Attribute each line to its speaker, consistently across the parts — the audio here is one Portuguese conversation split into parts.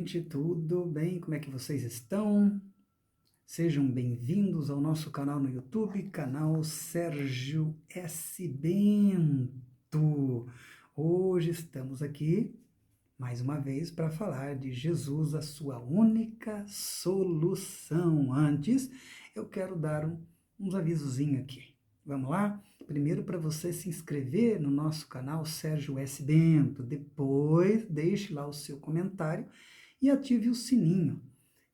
Speaker 1: gente, tudo bem? Como é que vocês estão? Sejam bem-vindos ao nosso canal no YouTube, canal Sérgio S. Bento. Hoje estamos aqui, mais uma vez, para falar de Jesus, a sua única solução. Antes, eu quero dar uns avisozinhos aqui. Vamos lá? Primeiro, para você se inscrever no nosso canal Sérgio S. Bento. Depois, deixe lá o seu comentário e ative o sininho.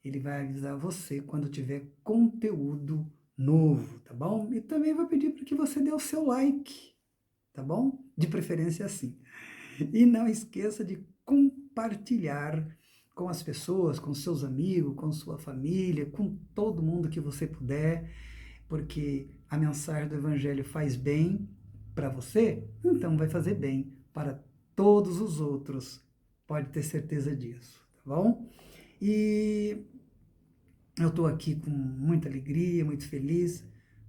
Speaker 1: Ele vai avisar você quando tiver conteúdo novo, tá bom? E também vou pedir para que você dê o seu like, tá bom? De preferência assim. E não esqueça de compartilhar com as pessoas, com seus amigos, com sua família, com todo mundo que você puder, porque a mensagem do Evangelho faz bem para você, então vai fazer bem para todos os outros. Pode ter certeza disso, tá bom? E eu estou aqui com muita alegria, muito feliz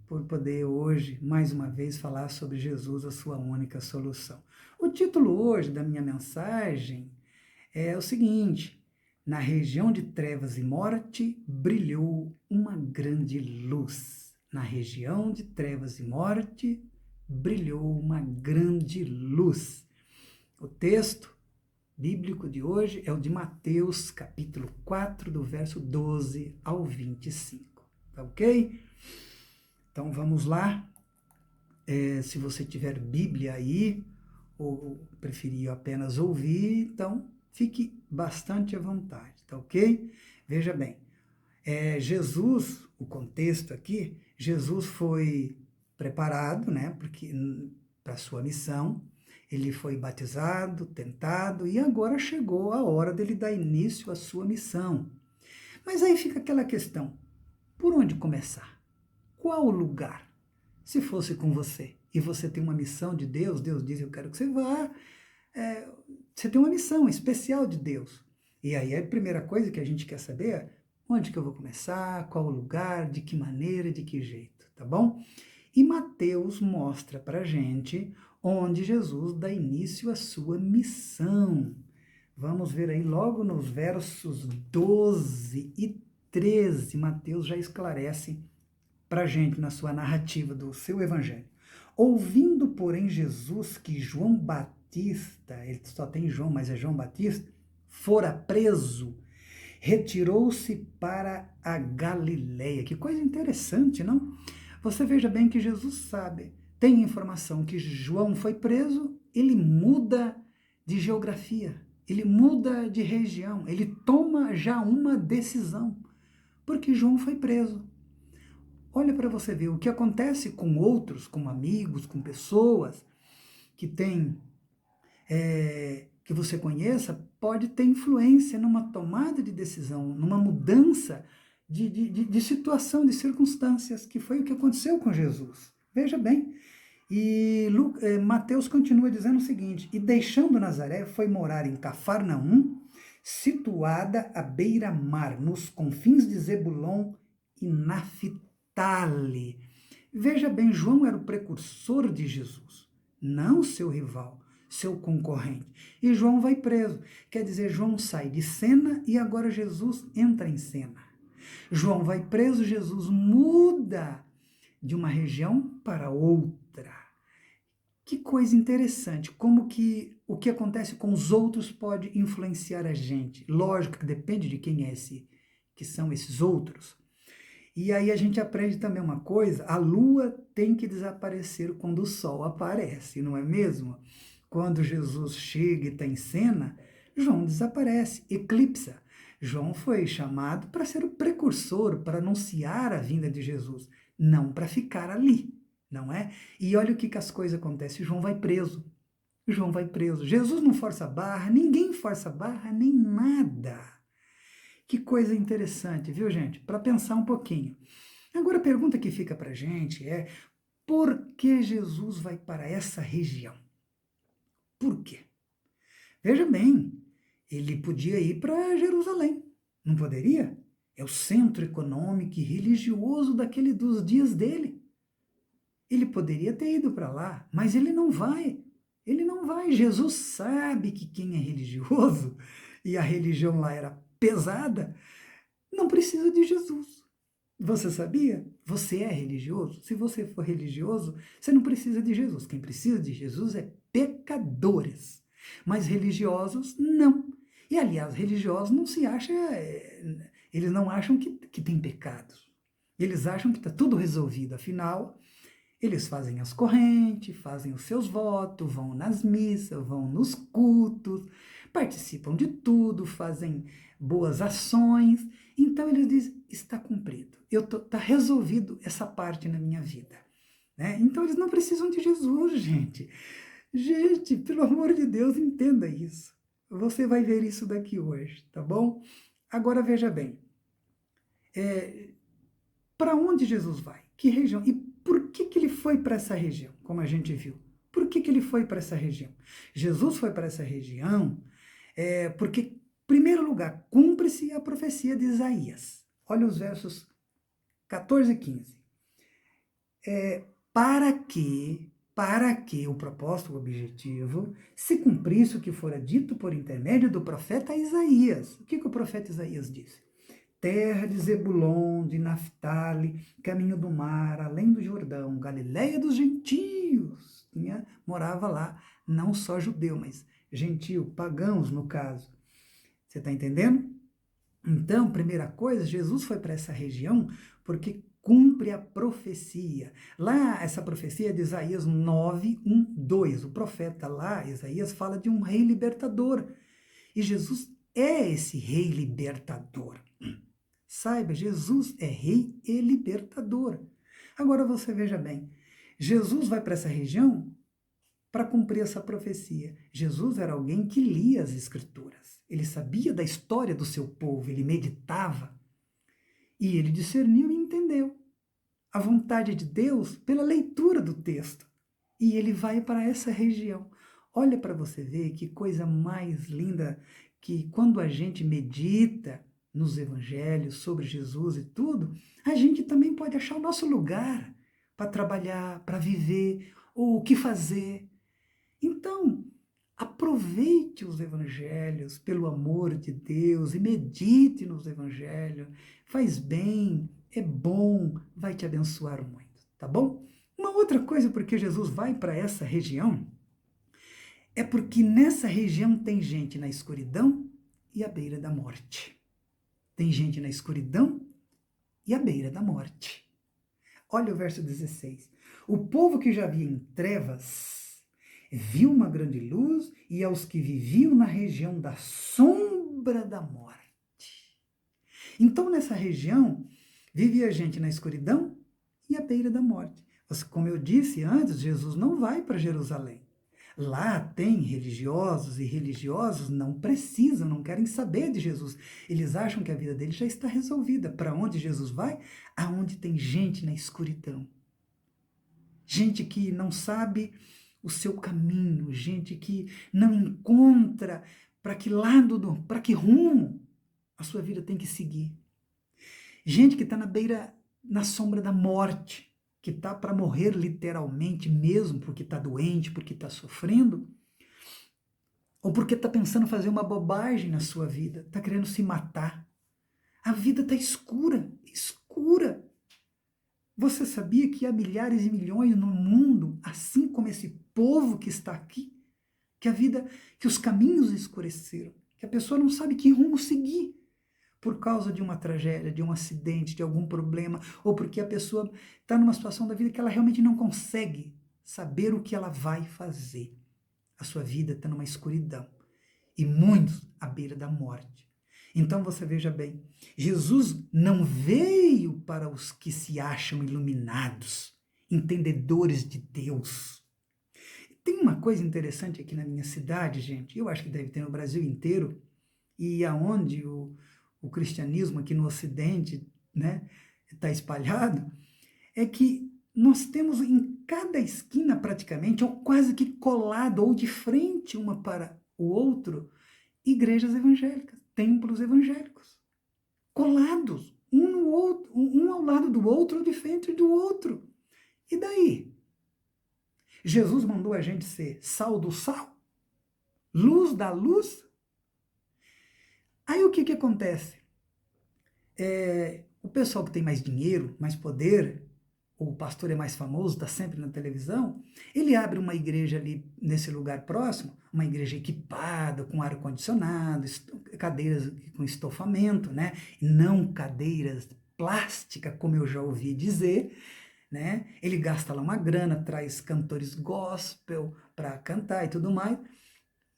Speaker 1: por poder hoje, mais uma vez, falar sobre Jesus, a sua única solução. O título hoje da minha mensagem é o seguinte: na região de trevas e morte brilhou uma grande luz. Na região de trevas e morte brilhou uma grande luz. O texto bíblico de hoje é o de Mateus, capítulo 4, do verso 12 ao 25. Tá ok? Então vamos lá. Se você tiver Bíblia aí, ou preferir apenas ouvir, então fique bastante à vontade, tá ok? Veja bem, Jesus, o contexto aqui, Jesus foi preparado, né, para a sua missão. Ele foi batizado, tentado, e agora chegou a hora dele dar início à sua missão. Mas aí fica aquela questão: por onde começar? Qual o lugar? Se fosse com você e você tem uma missão de Deus, Deus diz: eu quero que você vá, você tem uma missão especial de Deus. E aí a primeira coisa que a gente quer saber é: onde que eu vou começar? Qual o lugar? De que maneira? De que jeito? Tá bom? E Mateus mostra pra gente onde Jesus dá início à sua missão. Vamos ver aí logo nos versos 12 e 13, Mateus já esclarece para a gente na sua narrativa do seu evangelho. Ouvindo, porém, Jesus que João Batista, ele só tem João, mas é João Batista, fora preso, retirou-se para a Galileia. Que coisa interessante, não? Você veja bem que Jesus sabe, tem informação que João foi preso, ele muda de geografia, ele muda de região, ele toma já uma decisão, porque João foi preso. Olha para você ver o que acontece com outros, com amigos, com pessoas que têm, que você conheça, pode ter influência numa tomada de decisão, numa mudança de situação, de circunstâncias, que foi o que aconteceu com Jesus. Veja bem. E Mateus continua dizendo o seguinte: e deixando Nazaré, foi morar em Cafarnaum, situada à beira-mar, nos confins de Zebulon e Naphtali. Veja bem, João era o precursor de Jesus, não seu rival, seu concorrente. E João vai preso. Quer dizer, João sai de cena e agora Jesus entra em cena. João vai preso, Jesus muda de uma região para outra. Que coisa interessante, como que o que acontece com os outros pode influenciar a gente. Lógico que depende de quem é que são esses outros. E aí a gente aprende também uma coisa: a lua tem que desaparecer quando o sol aparece, não é mesmo? Quando Jesus chega e está em cena, João desaparece, eclipsa. João foi chamado para ser o precursor, para anunciar a vinda de Jesus, não para ficar ali, não é? E olha o que as coisas acontecem: João vai preso. João vai preso. Jesus não força a barra, ninguém força a barra, nem nada. Que coisa interessante, viu, gente? Para pensar um pouquinho. Agora, a pergunta que fica para a gente é: por que Jesus vai para essa região? Por quê? Veja bem, ele podia ir para Jerusalém, não poderia? É o centro econômico e religioso dos dias dele. Ele poderia ter ido para lá, mas ele não vai. Ele não vai. Jesus sabe que quem é religioso, e a religião lá era pesada, não precisa de Jesus. Você sabia? Você é religioso? Se você for religioso, você não precisa de Jesus. Quem precisa de Jesus é pecadores. Mas religiosos, não. E, aliás, religiosos não se acham, eles não acham que tem pecados. Eles acham que está tudo resolvido. Afinal, eles fazem as correntes, fazem os seus votos, vão nas missas, vão nos cultos, participam de tudo, fazem boas ações. Então eles dizem, está cumprido, está resolvido essa parte na minha vida. Né? Então eles não precisam de Jesus, gente. Gente, pelo amor de Deus, entenda isso. Você vai ver isso daqui hoje, tá bom? Agora veja bem, para onde Jesus vai? Que região? E por que ele foi para essa região, como a gente viu? Por que ele foi para essa região? Jesus foi para essa região porque, em primeiro lugar, cumpre-se a profecia de Isaías. Olha os versos 14 e 15. Para que o propósito, o objetivo, se cumprisse o que fora dito por intermédio do profeta Isaías. O que o profeta Isaías disse? Terra de Zebulon, de Naftali, caminho do mar, além do Jordão, Galileia dos gentios. Morava lá, não só judeu, mas gentio, pagãos no caso. Você está entendendo? Então, primeira coisa, Jesus foi para essa região porque cumpre a profecia. Lá, essa profecia é de Isaías 9, 1, 2. O profeta lá, Isaías, fala de um rei libertador. E Jesus é esse rei libertador. Saiba, Jesus é rei e libertador. Agora você veja bem, Jesus vai para essa região para cumprir essa profecia. Jesus era alguém que lia as escrituras. Ele sabia da história do seu povo, ele meditava e ele discerniu e entendeu a vontade de Deus pela leitura do texto. E ele vai para essa região. Olha para você ver que coisa mais linda, que quando a gente medita nos evangelhos sobre Jesus e tudo, a gente também pode achar o nosso lugar para trabalhar, para viver, ou o que fazer. Então, aproveite os evangelhos pelo amor de Deus e medite nos evangelhos. Faz bem, é bom, vai te abençoar muito, tá bom? Uma outra coisa porque Jesus vai para essa região é porque nessa região tem gente na escuridão e à beira da morte. Tem gente na escuridão e à beira da morte. Olha o verso 16. O povo que já via em trevas viu uma grande luz, e aos que viviam na região da sombra da morte. Então, nessa região, vivia gente na escuridão e à beira da morte. Como eu disse antes, Jesus não vai para Jerusalém. Lá tem religiosos e religiosos não precisam, não querem saber de Jesus. Eles acham que a vida deles já está resolvida. Para onde Jesus vai? Aonde tem gente na escuridão. Gente que não sabe o seu caminho, gente que não encontra para que lado, para que rumo a sua vida tem que seguir. Gente que está na beira, na sombra da morte, que está para morrer literalmente mesmo, porque está doente, porque está sofrendo, ou porque está pensando fazer uma bobagem na sua vida, está querendo se matar. A vida está escura, escura. Você sabia que há milhares e milhões no mundo, assim como esse povo que está aqui, que os caminhos escureceram, que a pessoa não sabe que rumo seguir, por causa de uma tragédia, de um acidente, de algum problema, ou porque a pessoa está numa situação da vida que ela realmente não consegue saber o que ela vai fazer. A sua vida está numa escuridão, e muitos à beira da morte. Então você veja bem, Jesus não veio para os que se acham iluminados, entendedores de Deus. Tem uma coisa interessante aqui na minha cidade, gente, eu acho que deve ter no Brasil inteiro, e aonde o cristianismo aqui no Ocidente, né, está espalhado, é que nós temos em cada esquina praticamente, ou quase que colado, ou de frente uma para o outro, igrejas evangélicas, templos evangélicos, colados, um no outro, um ao lado do outro, ou de frente do outro. E daí? Jesus mandou a gente ser sal do sal, luz da luz. Aí o que que acontece? O pessoal que tem mais dinheiro, mais poder, o pastor é mais famoso, está sempre na televisão, ele abre uma igreja ali nesse lugar próximo, uma igreja equipada, com ar-condicionado, cadeiras com estofamento, né? Não cadeiras plásticas, como eu já ouvi dizer, né? Ele gasta lá uma grana, traz cantores gospel para cantar e tudo mais,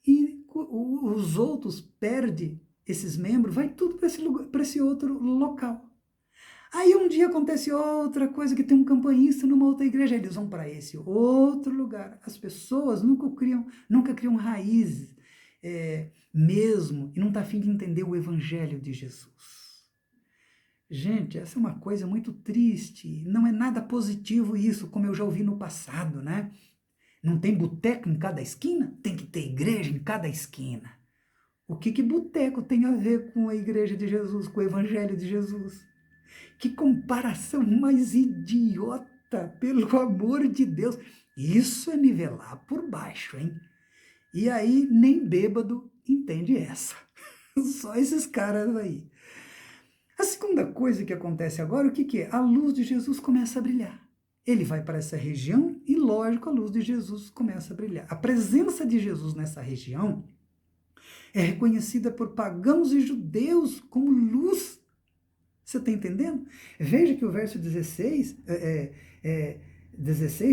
Speaker 1: e os outros perdem esses membros, vai tudo para esse outro local. Aí um dia acontece outra coisa, que tem um campanhista numa outra igreja, eles vão para esse outro lugar. As pessoas nunca criam raízes mesmo, e não está a fim de entender o evangelho de Jesus. Gente, essa é uma coisa muito triste, não é nada positivo isso, como eu já ouvi no passado, né? Não tem boteco em cada esquina? Tem que ter igreja em cada esquina. O que boteco tem a ver com a igreja de Jesus, com o evangelho de Jesus? Que comparação mais idiota, pelo amor de Deus. Isso é nivelar por baixo, hein? E aí, nem bêbado entende essa. Só esses caras aí. A segunda coisa que acontece agora, o que é? A luz de Jesus começa a brilhar. Ele vai para essa região e, lógico, a luz de Jesus começa a brilhar. A presença de Jesus nessa região é reconhecida por pagãos e judeus como luz. Você está entendendo? Veja que o verso 16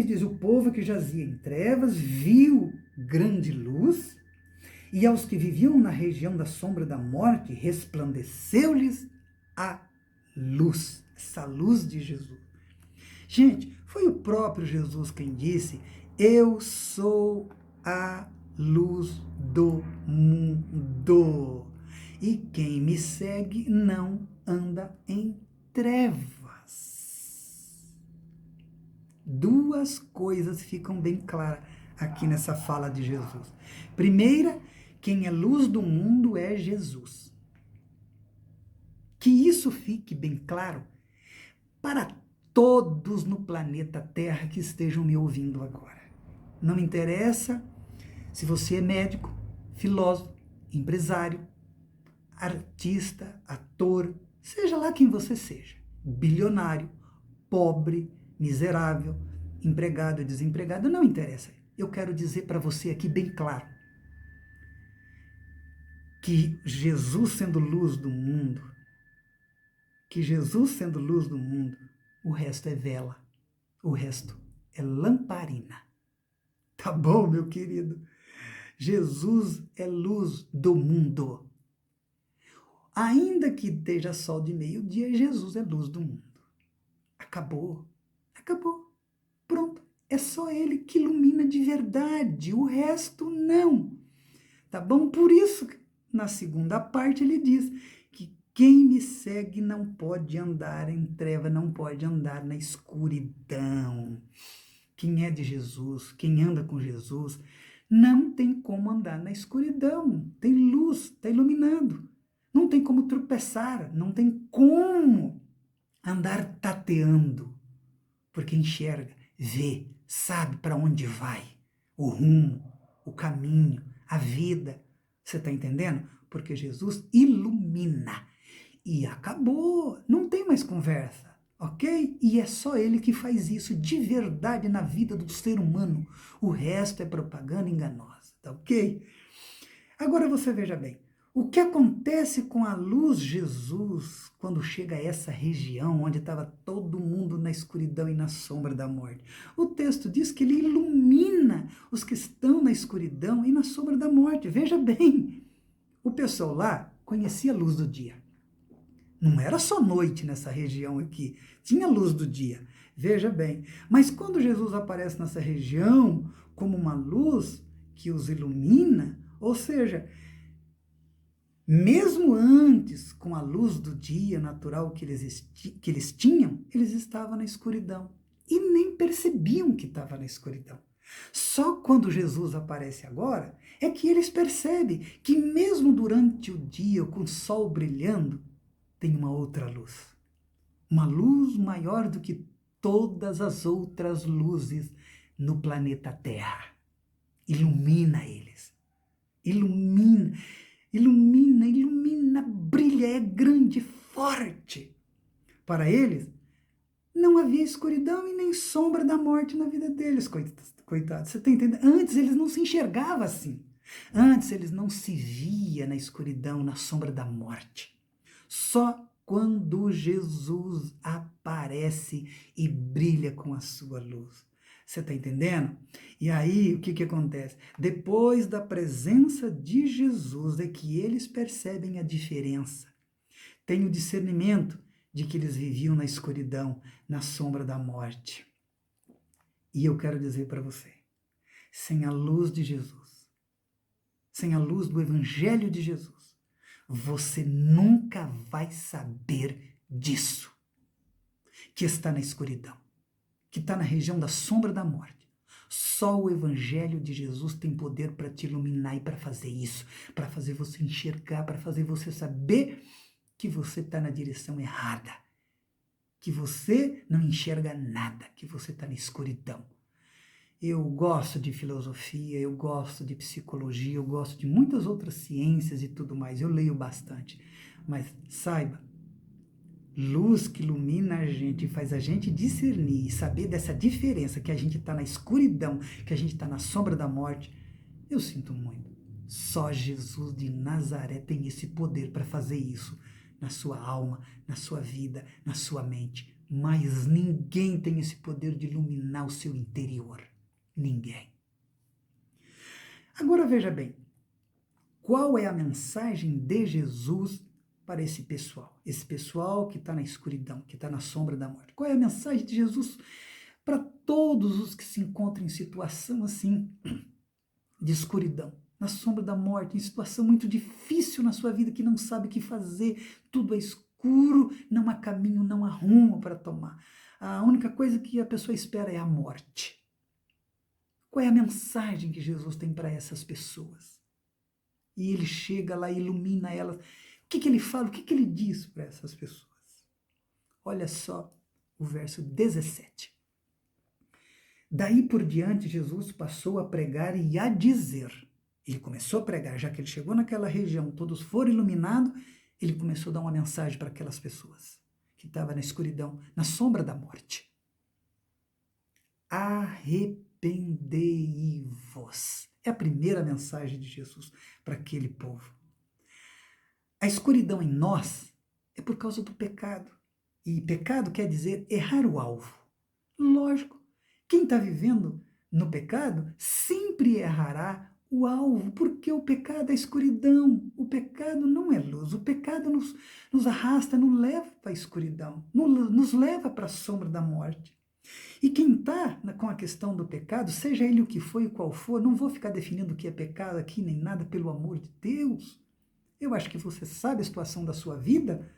Speaker 1: diz: o povo que jazia em trevas viu grande luz, e aos que viviam na região da sombra da morte resplandeceu-lhes a luz. Essa luz de Jesus. Gente, foi o próprio Jesus quem disse: eu sou a luz do mundo, e quem me segue não anda em trevas. Duas coisas ficam bem claras aqui nessa fala de Jesus. Primeira, quem é luz do mundo é Jesus. Que isso fique bem claro para todos no planeta Terra que estejam me ouvindo agora. Não interessa se você é médico, filósofo, empresário, artista, ator, seja lá quem você seja, bilionário, pobre, miserável, empregado, desempregado, não interessa. Eu quero dizer para você aqui bem claro que Jesus sendo luz do mundo, o resto é vela, o resto é lamparina. Tá bom, meu querido? Jesus é luz do mundo. Ainda que esteja sol de meio-dia, Jesus é luz do mundo. Acabou. Acabou. Pronto. É só ele que ilumina de verdade. O resto, não. Tá bom? Por isso, na segunda parte, ele diz que quem me segue não pode andar em treva, não pode andar na escuridão. Quem é de Jesus, quem anda com Jesus, não tem como andar na escuridão. Tem luz, está iluminado. Não tem como tropeçar, não tem como andar tateando, porque enxerga, vê, sabe para onde vai, o rumo, o caminho, a vida. Você está entendendo? Porque Jesus ilumina. E acabou, não tem mais conversa, ok? E é só ele que faz isso de verdade na vida do ser humano. O resto é propaganda enganosa, tá ok? Agora você veja bem, o que acontece com a luz Jesus quando chega a essa região onde estava todo mundo na escuridão e na sombra da morte? O texto diz que ele ilumina os que estão na escuridão e na sombra da morte. Veja bem, o pessoal lá conhecia a luz do dia. Não era só noite nessa região aqui, tinha luz do dia. Veja bem, mas quando Jesus aparece nessa região como uma luz que os ilumina, ou seja, mesmo antes, com a luz do dia natural que eles tinham, eles estavam na escuridão e nem percebiam que estavam na escuridão. Só quando Jesus aparece agora é que eles percebem que mesmo durante o dia, com o sol brilhando, tem uma outra luz. Uma luz maior do que todas as outras luzes no planeta Terra. Ilumina eles. Ilumina. ilumina, ilumina, brilha, é grande, forte. Para eles, não havia escuridão e nem sombra da morte na vida deles, coitados. Você está entendendo? Antes eles não se enxergavam assim. Antes eles não se via na escuridão, na sombra da morte. Só quando Jesus aparece e brilha com a sua luz. Você está entendendo? E aí, o que acontece? Depois da presença de Jesus é que eles percebem a diferença. Tem o discernimento de que eles viviam na escuridão, na sombra da morte. E eu quero dizer para você, sem a luz de Jesus, sem a luz do Evangelho de Jesus, você nunca vai saber disso, que está na escuridão, que está na região da sombra da morte. Só o Evangelho de Jesus tem poder para te iluminar e para fazer isso, para fazer você enxergar, para fazer você saber que você está na direção errada, que você não enxerga nada, que você está na escuridão. Eu gosto de filosofia, eu gosto de psicologia, eu gosto de muitas outras ciências e tudo mais, eu leio bastante. Mas saiba, luz que ilumina a gente e faz a gente discernir e saber dessa diferença, que a gente está na escuridão, que a gente está na sombra da morte, eu sinto muito. Só Jesus de Nazaré tem esse poder para fazer isso na sua alma, na sua vida, na sua mente. Mas ninguém tem esse poder de iluminar o seu interior. Ninguém. Agora veja bem, qual é a mensagem de Jesus para esse pessoal que está na escuridão, que está na sombra da morte? Qual é a mensagem de Jesus para todos os que se encontram em situação assim, de escuridão, na sombra da morte, em situação muito difícil na sua vida, que não sabe o que fazer, tudo é escuro, não há caminho, não há rumo para tomar. A única coisa que a pessoa espera é a morte. Qual é a mensagem que Jesus tem para essas pessoas? E ele chega lá e ilumina elas. O que ele fala? O que ele diz para essas pessoas? Olha só o verso 17. Daí por diante, Jesus passou a pregar e a dizer. Ele começou a pregar, já que ele chegou naquela região, todos foram iluminados, ele começou a dar uma mensagem para aquelas pessoas que estavam na escuridão, na sombra da morte. Arrependei-vos. É a primeira mensagem de Jesus para aquele povo. A escuridão em nós é por causa do pecado. E pecado quer dizer errar o alvo. Lógico, quem está vivendo no pecado sempre errará o alvo, porque o pecado é escuridão, o pecado não é luz, o pecado nos arrasta, nos leva para a escuridão, nos leva para a sombra da morte. E quem está com a questão do pecado, seja ele o que for e qual for, não vou ficar definindo o que é pecado aqui nem nada, pelo amor de Deus. Eu acho que você sabe a situação da sua vida.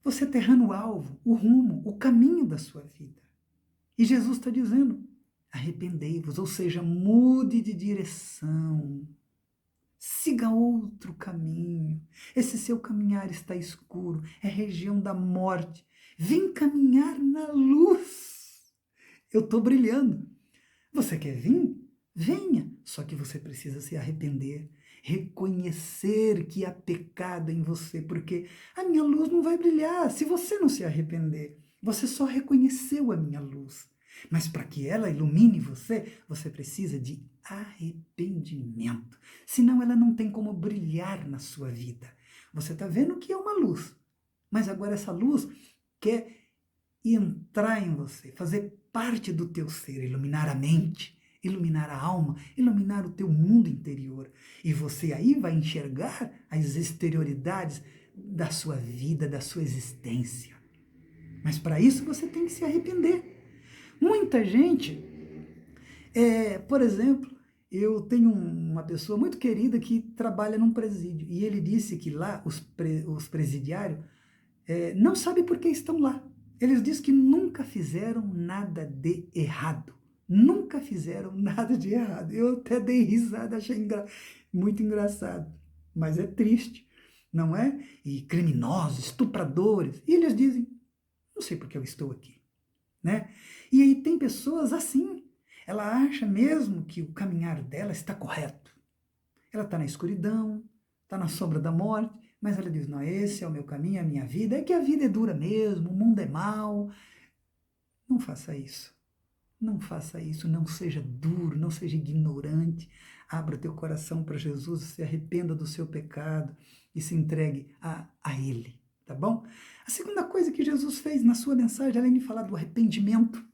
Speaker 1: Você está errando o alvo, o rumo, o caminho da sua vida. E Jesus está dizendo, arrependei-vos, ou seja, mude de direção. Siga outro caminho. Esse seu caminhar está escuro, é região da morte. Vem caminhar na luz. Eu estou brilhando. Você quer vir? Venha. Só que você precisa se arrepender. Reconhecer que há pecado em você, porque a minha luz não vai brilhar se você não se arrepender. Você só reconheceu a minha luz. Mas para que ela ilumine você, você precisa de arrependimento. Senão ela não tem como brilhar na sua vida. Você está vendo que é uma luz, mas agora essa luz quer entrar em você, fazer parte do teu ser, iluminar a mente, iluminar a alma, iluminar o teu mundo interior. E você aí vai enxergar as exterioridades da sua vida, da sua existência. Mas para isso você tem que se arrepender. Muita gente, por exemplo, eu tenho uma pessoa muito querida que trabalha num presídio e ele disse que lá os presidiários não sabem por que estão lá. Eles dizem que nunca fizeram nada de errado. Nunca fizeram nada de errado. Eu até dei risada, achei muito engraçado. Mas é triste, não é? E criminosos, estupradores. E eles dizem, não sei por que eu estou aqui. Né? E aí tem pessoas assim. Ela acha mesmo que o caminhar dela está correto. Ela está na escuridão, está na sombra da morte, mas ela diz, não, esse é o meu caminho, a minha vida. É que a vida é dura mesmo, o mundo é mau. Não faça isso. Não faça isso, não seja duro, não seja ignorante. Abra teu coração para Jesus, se arrependa do seu pecado e se entregue a Ele, tá bom? A segunda coisa que Jesus fez na sua mensagem, além de falar do arrependimento,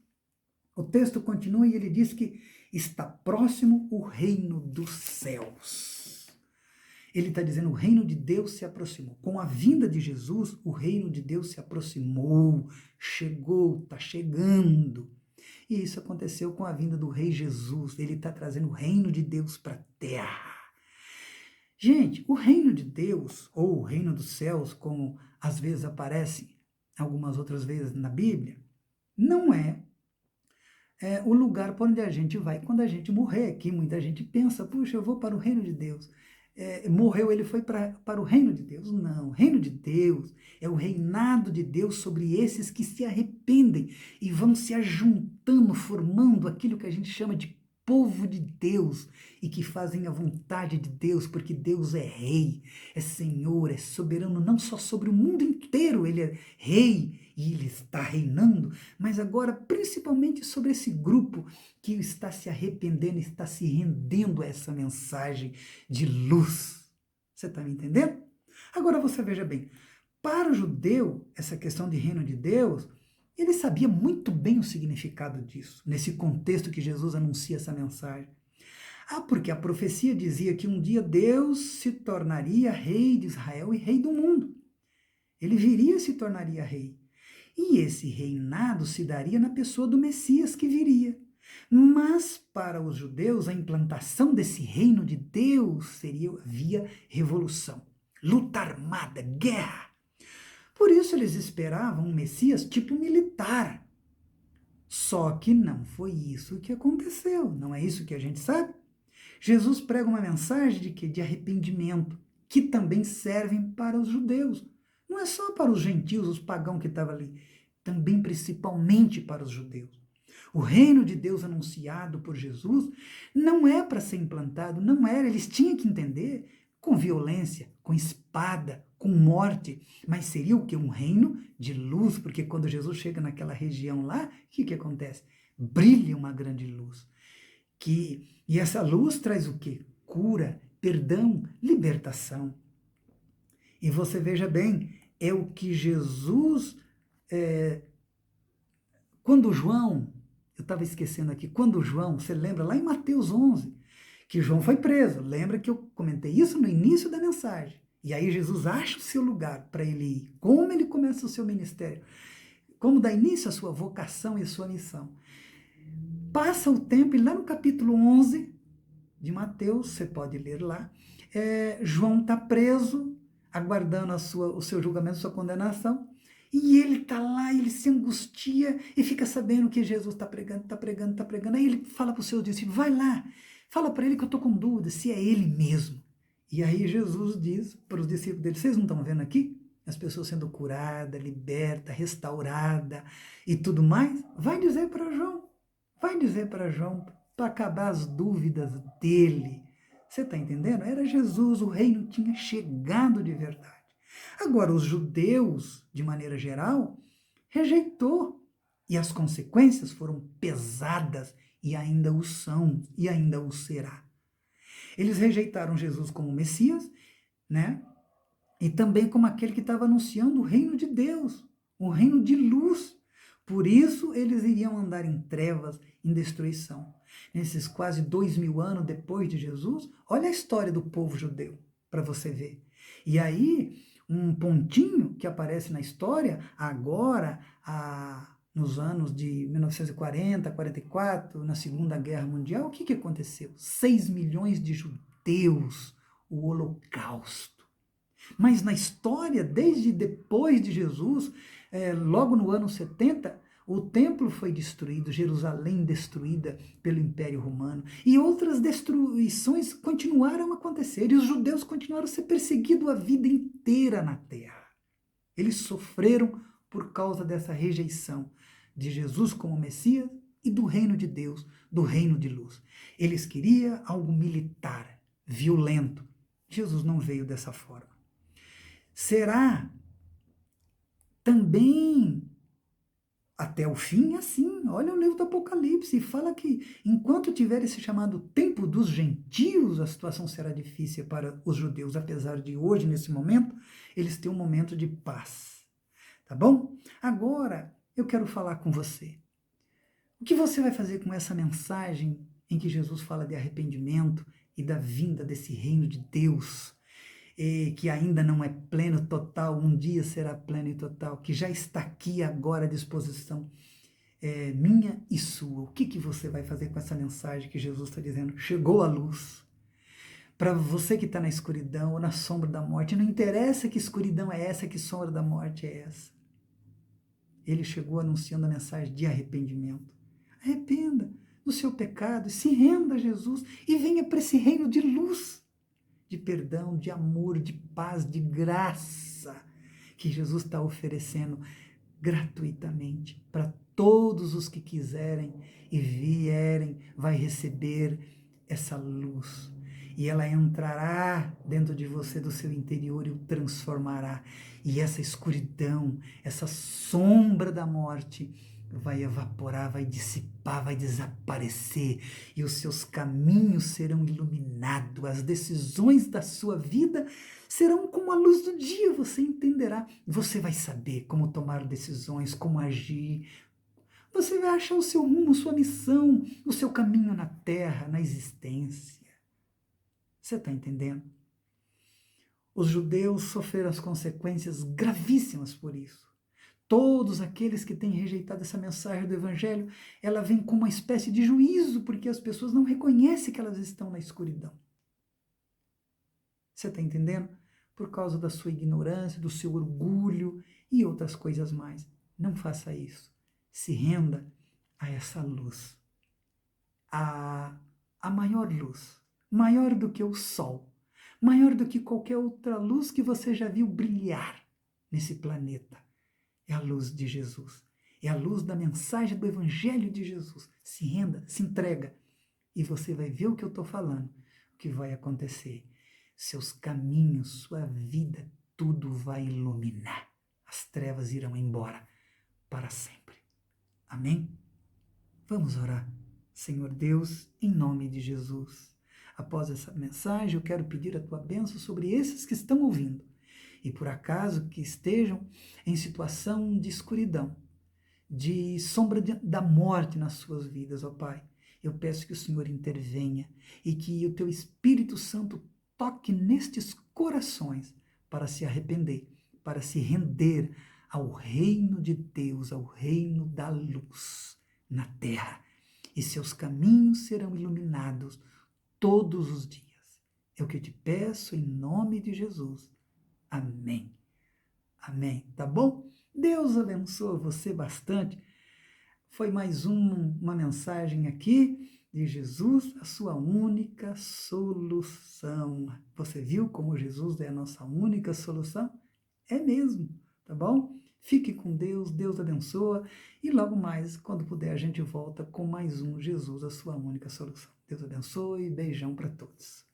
Speaker 1: o texto continua e ele diz que está próximo o reino dos céus. Ele está dizendo, o reino de Deus se aproximou. Com a vinda de Jesus, o reino de Deus se aproximou, chegou, está chegando. E isso aconteceu com a vinda do Rei Jesus. Ele está trazendo o reino de Deus para a terra. Gente, o reino de Deus, ou o reino dos céus, como às vezes aparece algumas outras vezes na Bíblia, não é o lugar para onde a gente vai quando a gente morrer. Aqui muita gente pensa, puxa, eu vou para o reino de Deus. Morreu, ele foi para o reino de Deus. Não, o reino de Deus é o reinado de Deus sobre esses que se arrependem e vão se ajuntando, formando aquilo que a gente chama de povo de Deus e que fazem a vontade de Deus, porque Deus é rei, é senhor, é soberano não só sobre o mundo inteiro, ele é rei e ele está reinando, mas agora principalmente sobre esse grupo que está se arrependendo, está se rendendo a essa mensagem de luz. Você está me entendendo? Agora você veja bem, para o judeu, essa questão de reino de Deus, ele sabia muito bem o significado disso, nesse contexto que Jesus anuncia essa mensagem. Porque a profecia dizia que um dia Deus se tornaria rei de Israel e rei do mundo. Ele viria e se tornaria rei. E esse reinado se daria na pessoa do Messias que viria. Mas para os judeus, a implantação desse reino de Deus seria via revolução, luta armada, guerra. Por isso eles esperavam um Messias tipo militar. Só que não foi isso que aconteceu, não é isso que a gente sabe? Jesus prega uma mensagem de quê? De arrependimento, que também servem para os judeus. Não é só para os gentios, os pagãos que estavam ali, também principalmente para os judeus. O reino de Deus anunciado por Jesus não é para ser implantado, não era, eles tinham que entender com violência, com espada, com morte, mas seria o que? Um reino de luz, porque quando Jesus chega naquela região lá, o que acontece? Brilha uma grande luz. E essa luz traz o quê? Cura, perdão, libertação. E você veja bem, é o que Jesus, quando João, eu estava esquecendo aqui, quando João, você lembra lá em Mateus 11, que João foi preso, lembra que eu comentei isso no início da mensagem, e aí Jesus acha o seu lugar para ele ir, como ele começa o seu ministério, como dá início à sua vocação e à sua missão. Passa o tempo e lá no capítulo 11 de Mateus, você pode ler lá, João está preso, aguardando o seu julgamento, a sua condenação, e ele está lá, ele se angustia e fica sabendo que Jesus está pregando, está pregando, está pregando. Aí ele fala para os seus discípulos, vai lá, fala para ele que eu estou com dúvida, se é ele mesmo. E aí Jesus diz para os discípulos dele, vocês não estão vendo aqui? As pessoas sendo curadas, libertas, restauradas e tudo mais? Vai dizer para João, para acabar as dúvidas dele. Você está entendendo? Era Jesus, o reino tinha chegado de verdade. Agora, os judeus, de maneira geral, rejeitou. E as consequências foram pesadas e ainda o são e ainda o será. Eles rejeitaram Jesus como Messias, né? E também como aquele que estava anunciando o reino de Deus, o reino de luz. Por isso, eles iriam andar em trevas, em destruição. Nesses quase 2000 anos depois de Jesus, olha a história do povo judeu, para você ver. E aí, um pontinho que aparece na história, agora, nos anos de 1940, 44, na Segunda Guerra Mundial, o que aconteceu? 6 milhões de judeus, o Holocausto. Mas na história, desde depois de Jesus, logo no ano 70, o templo foi destruído, Jerusalém destruída pelo Império Romano, e outras destruições continuaram a acontecer, e os judeus continuaram a ser perseguidos a vida inteira na terra. Eles sofreram por causa dessa rejeição de Jesus como Messias e do reino de Deus, do reino de luz. Eles queriam algo militar, violento. Jesus não veio dessa forma. Será também até o fim assim. Olha o livro do Apocalipse, fala que enquanto tiver esse chamado tempo dos gentios, a situação será difícil para os judeus, apesar de hoje, nesse momento, eles têm um momento de paz. Tá bom? Agora, eu quero falar com você. O que você vai fazer com essa mensagem em que Jesus fala de arrependimento e da vinda desse reino de Deus, que ainda não é pleno, total, um dia será pleno e total, que já está aqui agora à disposição, minha e sua? O que você vai fazer com essa mensagem que Jesus está dizendo? Chegou a luz. Para você que está na escuridão ou na sombra da morte, não interessa que escuridão é essa, que sombra da morte é essa. Ele chegou anunciando a mensagem de arrependimento. Arrependa do seu pecado, se renda a Jesus e venha para esse reino de luz, de perdão, de amor, de paz, de graça, que Jesus está oferecendo gratuitamente para todos os que quiserem e vierem, vai receber essa luz. E ela entrará dentro de você, do seu interior, e o transformará. E essa escuridão, essa sombra da morte vai evaporar, vai dissipar, vai desaparecer. E os seus caminhos serão iluminados. As decisões da sua vida serão como a luz do dia. Você entenderá. Você vai saber como tomar decisões, como agir. Você vai achar o seu rumo, sua missão, o seu caminho na terra, na existência. Você está entendendo? Os judeus sofreram as consequências gravíssimas por isso. Todos aqueles que têm rejeitado essa mensagem do Evangelho, ela vem com uma espécie de juízo, porque as pessoas não reconhecem que elas estão na escuridão. Você está entendendo? Por causa da sua ignorância, do seu orgulho e outras coisas mais. Não faça isso. Se renda a essa luz. A maior luz. Maior do que o sol. Maior do que qualquer outra luz que você já viu brilhar nesse planeta. É a luz de Jesus. É a luz da mensagem do Evangelho de Jesus. Se renda, se entrega. E você vai ver o que eu estou falando. O que vai acontecer. Seus caminhos, sua vida, tudo vai iluminar. As trevas irão embora para sempre. Amém? Vamos orar. Senhor Deus, em nome de Jesus. Após essa mensagem, eu quero pedir a tua bênção sobre esses que estão ouvindo. E por acaso que estejam em situação de escuridão, de sombra da morte nas suas vidas, ó Pai. Eu peço que o Senhor intervenha e que o teu Espírito Santo toque nestes corações para se arrepender, para se render ao reino de Deus, ao reino da luz na terra. E seus caminhos serão iluminados todos os dias. É o que eu te peço em nome de Jesus. Amém. Amém. Tá bom? Deus abençoe você bastante. Foi mais uma mensagem aqui de Jesus, a sua única solução. Você viu como Jesus é a nossa única solução? É mesmo, tá bom? Fique com Deus, Deus abençoa. E logo mais, quando puder, a gente volta com mais um Jesus, a sua única solução. Deus abençoe e beijão para todos.